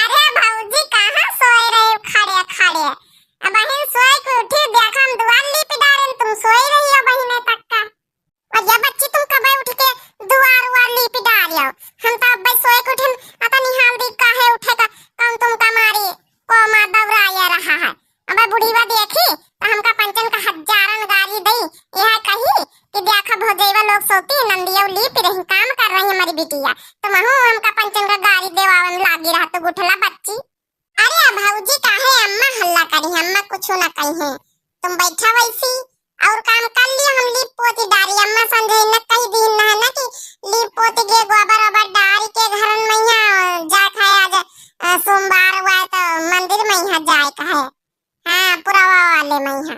अरे भौजी कहाँ सोए रहे खड़े खड़े? अब बहन सोए के उठी देखा हम दुआर लिप डालें, तुम सोई रही हो बहने तक का। और ये बच्ची तुम कब उठ के दुआर लिप डाल हो? हम तो अब सोए के उठे आता निहाल दी काहे उठेगा कौन तुमका मारी को मां दौड़ाया रहा है। अब बुढ़ीवा देखी तो हमका पंचन का हजारन गाली दई, यह कही कि देखा भौजैवा लोग सोती नंदिया लिप रही काम कर रही हमारी बिटिया, तो महू हमका पंचन का गाली देवावन लागी रहा तो गुठला बच्ची। अरे भौजी काहे अम्मा हल्ला करी, अम्मा कुछ ना कही है, तुम बैठा वैसी और काम कर लिया। हम लिप पोती डारी अम्मा संजय न कही दिन ना है ना कि लिप पोती के गोबर ओबर डारी के घरन मैया जा खाए आज सोमवार हुआ तो मंदिर मैया जाए कहे। हाँ पुरावा वाले मैया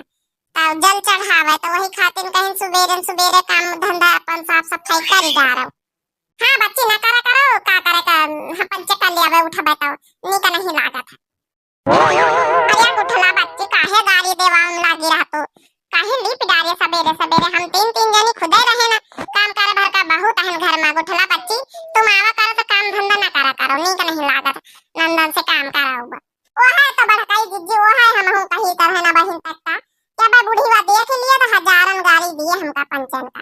तब जल चढ़ावे तो वही खातिर कहीं सुबेरे काम धंधा अपन साफ सफाई कर जा रहा। हाँ बच्ची ना करा करो का करे का हम पंच कर लिया उठा बैठाओ नी का नहीं लागत है। अरे उठला बच्ची काहे गाली देवान लागी रहा तो काहे लिप डारे सवेरे हम तीन जनी खुदे रहे ना काम करे भर का बहुत है घर में। उठला बच्ची तुम आवा करो तो काम धंधा ना करा करो नी का नहीं लागत नंदन से काम कराओ। ओ है तो बड़काई जिज्जी ओ है हम हूं कहीं तरह ना बहिन तक का क्या बा बुढ़ीवा देख लिया तो हजारन गाली दिए हमका पंचन का।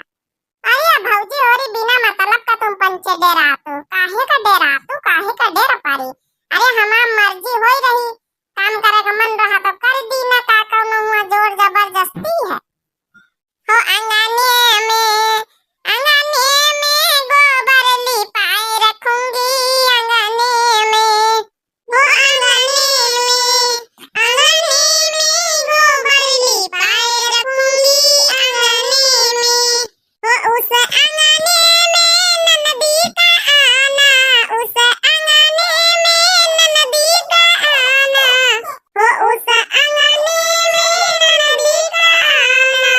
अरे भौजी और बिना मतलब का तुम पंचे डेरा तो काहे का डेरा पारी? अरे हमार मर्जी होई रही काम करे का मन रहा तो कर दी ना का कौनो हुआ जोर जबरदस्ती है। हो अंगने में गोबर लिपाए रखूंगी अंगने में, वो अंगने में गोबर लिपाए रखूंगी अंगने में, वो उस अंगने में ननदी का आना, उस अंगने में ननदी का आना, वो उस अंगने में ननदी का आना,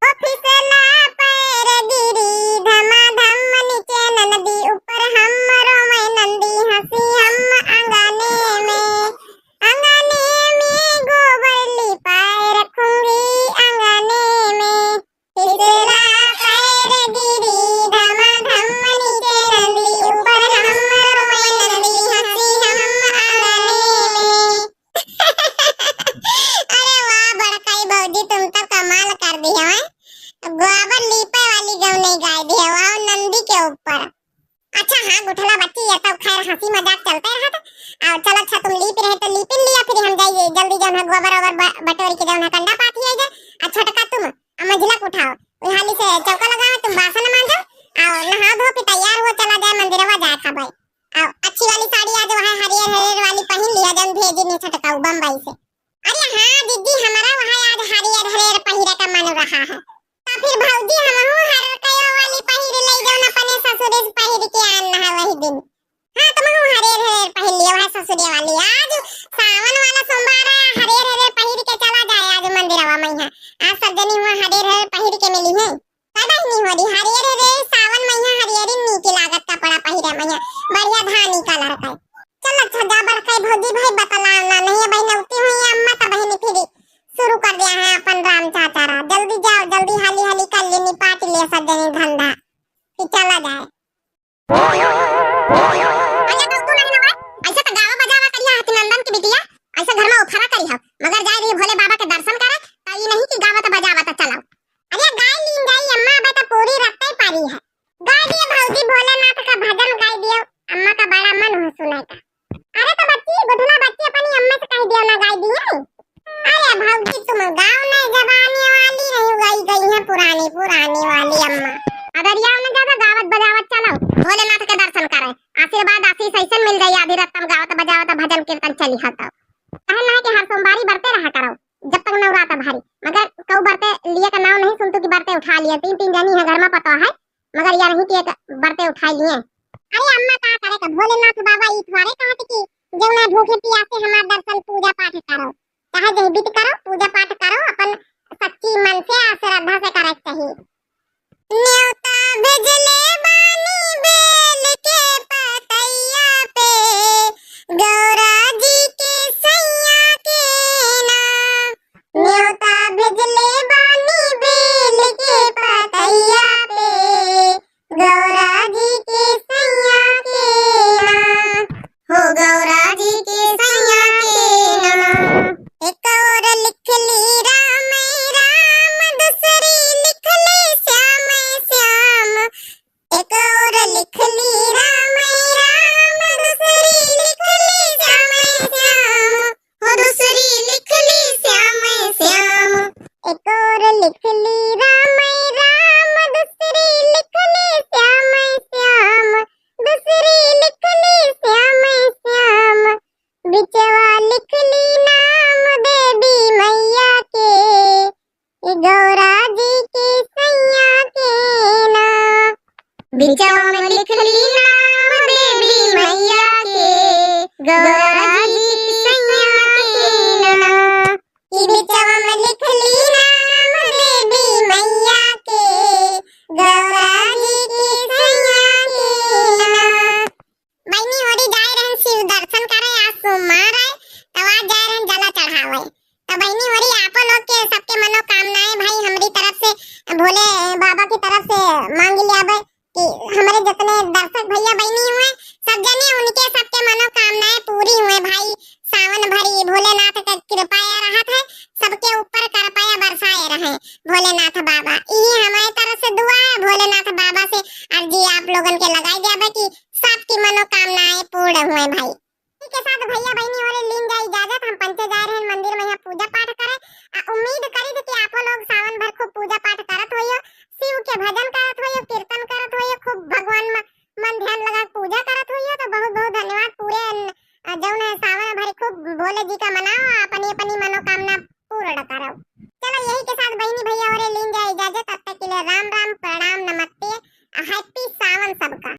वो फिसला पैर गिरी धमाधम नीचे ननदी ऊपर हमरो मैं नंदी हंसी हम अंगने में गोबर लिपाए रखूंगी अंगने में, फिसला पैर गिरी धमाधम नीचे नंदी ऊपर हमरो मैं नंदी हंसी हम अंगने में। अरे वाह बड़काई भौजी तुम तो कमाल कर दी है। गोबर लीपे वाली गाँव नहीं गाय दी है वाह नंदी के ऊपर। अच्छा हाँ गुठला बच्ची ये सब खैर हंसी मजाक चलते रहा था और चलो अच्छा तुम लीप रहे तो लीप लिया फिर हम जाइए जल्दी जाओ गोबर ओबर बटोरी के जाओ कंडा पाती है जा। अच्छा टका तुम मंझलक उठाओ हाली से चौका लगाओ तुम बासन मांजो और नहा धो के तैयार हो चला जाए मंदिरवा जाए खाबे और अच्छी वाली साड़ी आज वहां हरियर वाली पहन लिया जब भेजी नहीं छटकाऊ बम्बई से। अरे हाँ दीदी हमारा वहां आज हरियर पहिरे का मन रहा है तो फिर भौजी हमहू हरियर कयो वाली पहिर ले जाओ ना अपने ससुरे से पहिर के आना है वही दिन। हाँ तुम हरियर पहिर लियो है ससुरे वाली आज सावन वाला सोमवार है हरियर पहिर के चला जाए आज मंदिरवा मैया आज सब जनी हुआ हरियर पहिर के मिली है कदा नहीं हो रही हरियर सावन मैया हरियर नीचे लागत कपड़ा पहिरे मैया बढ़िया धानी कलर का। चल अच्छा जा बड़काई भौजी भाई बतला ना नहीं बहन उठी हुई अम्मा तो बहन फिर शुरू कर दिया है अपन राम चाचारा जल्दी जाओ जल्दी हाली कर ले निपाट ले सब जनी धंधा फिर चला जाए। अरे तू नहीं ना ऐसा तो गावा बजावा करिया हाथी नंदन की बिटिया ऐसा घर में उफरा करी हो मगर जाए रही भोले बाबा के दर्शन करे तो ये नहीं कि गावा तो बजावा तो चलाओ। अरे गाय लीन गई अम्मा अब तो पूरी रत्ते पारी है गाय दिए भौजी भोलेनाथ का भजन गाय दियो अम्मा का बड़ा मन हो सुने का। अरे तो बच्ची गुठला बच्ची अपनी अम्मा से कह दियो ना गाय दिए। अरे भौजी तुम गाँव में जवानी वाली नहीं गई है पुरानी वाली अम्मा अगर याव ने ज्यादा गावत बजावत चलाओ भोलेनाथ के दर्शन करे आशीर्वाद आशीष ऐसे मिल जाए आधी रात तुम गावत बजावत भजन कीर्तन चली हटाओ कहना है कि हर सोमवारी बरते रहा करो जब तक नवरात्र भारी मगर कऊ बरते लिए का नाम नहीं सुनतो कि बरते उठा लिए तीन जनी है घर में पता है मगर यह नहीं कि एक बरते उठा लिए। अरे अम्मा का करे का भोलेनाथ बाबा ई थोड़े कहते कि जो ना भूखे प्यासे हमार दर्शन पूजा पाठ करो चाहे जहबीत करो पूजा पाठ करो अपन सच्ची मन से श्रद्धा से करे चाहिए। न्योता भेजले बानी बेल के पतैया पे गौरा जी के सैया के नाम न्योता भेजले बानी बेल के पतैया पे गौरा जी के सैया के गौरा जी सैया के नाम की बिचवा में लिख ली नाम देवी मैया के गौरा जी की सैया के नाम। बहनी होरी जाए रहन शिव दर्शन करे, आज सोमवार है तो आज जाए रहन जला चढ़ावे। तो बहनी होरी आप लोग के सबके मनोकामनाएं भाई हमारी तरफ से भोले बाबा की तरफ से मांग लिया भाई कि हमारे जितने दर्शक भैया बहनी हुए सब जने उनके सबके मनोकामनाएं पूरी हुए भाई। सावन भरी भोलेनाथ का कृपा रहत है, सबके ऊपर कृपा बरसाए रहे भोलेनाथ बाबा। यही हमारी तरफ से दुआ है भोलेनाथ बाबा से अर्जी आप लोगन के लगाई जाए कि सबकी मनोकामनाएं पूर्ण हुए भाई। के साथ भैया बहनी और लीन जाए इजाजत, हम पंचे जा रहे हैं मंदिर में यहाँ पूजा पाठ करे। उम्मीद करी थी कि आप लोग सावन भर खूब पूजा पाठ करत होइयो, शिव के भजन करत होइयो, कीर्तन करत होइयो, खूब भगवान मन ध्यान लगा पूजा करत होइयो। तो बहुत बहुत धन्यवाद। पूरे जौन है सावन भर खूब भोले जी का मनाओ, अपनी अपनी मनोकामना